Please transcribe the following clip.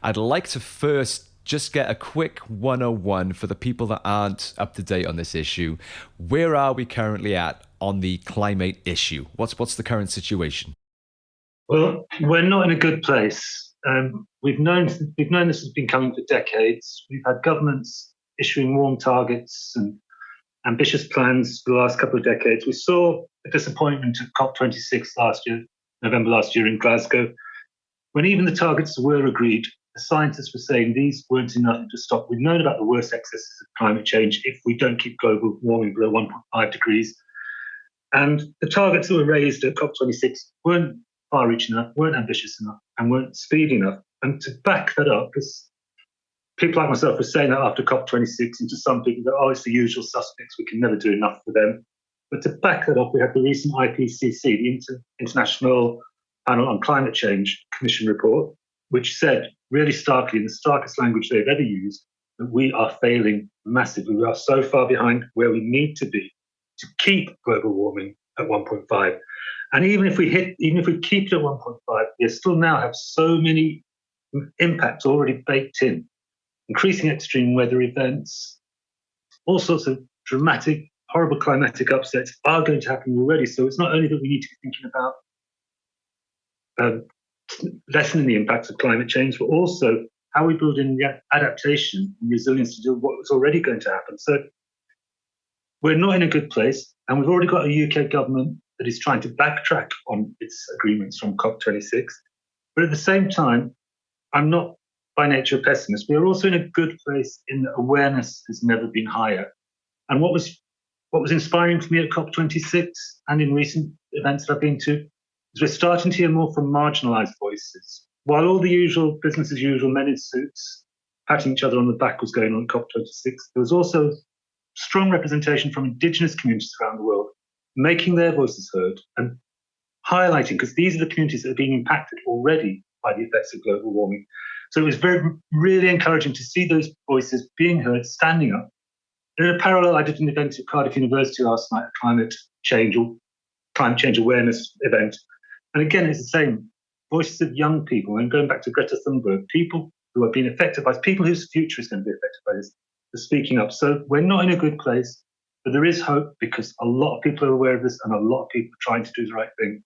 I'd like to first just get a quick 101 for the people that aren't up to date on this issue. Where are we currently at on the climate issue? What's the current situation? Well, we're not in a good place. We've known this has been coming for decades. We've had governments issuing warm targets and ambitious plans for the last couple of decades. We saw a disappointment at COP26 last year, November last year in Glasgow, when even the targets were agreed. The scientists were saying these weren't enough to stop. We've known about the worst excesses of climate change if we don't keep global warming below 1.5 degrees. And the targets that were raised at COP26 weren't far reaching enough, weren't ambitious enough, and weren't speedy enough. And to back that up, because people like myself were saying that after COP26, and to some people that, oh, it's the usual suspects, we can never do enough for them. But to back that up, we had the recent IPCC, the International Panel on Climate Change Commission report, which said really starkly, in the starkest language they've ever used, that we are failing massively. We are so far behind where we need to be to keep global warming at 1.5. And even if we keep it at 1.5, we still now have so many impacts already baked in. Increasing extreme weather events, all sorts of dramatic, horrible climatic upsets are going to happen already. So it's not only that we need to be thinking about lessening the impacts of climate change, but also how we build in the adaptation and resilience to do what was already going to happen. So we're not in a good place, and we've already got a UK government that is trying to backtrack on its agreements from COP26. But at the same time, I'm not by nature a pessimist. We are also in a good place in that awareness has never been higher. And what was inspiring for me at COP26 and in recent events that I've been to is we're starting to hear more from marginalised voices. While all the usual business as usual men in suits patting each other on the back was going on at COP26, there was also strong representation from indigenous communities around the world, making their voices heard and highlighting, because these are the communities that are being impacted already by the effects of global warming. So it was really encouraging to see those voices being heard, standing up. In a parallel, I did an event at Cardiff University last night, a climate change awareness event. And again, it's the same. Voices of young people, and going back to Greta Thunberg, people who are being affected by this, people whose future is going to be affected by this, are speaking up. So we're not in a good place, but there is hope because a lot of people are aware of this and a lot of people are trying to do the right thing.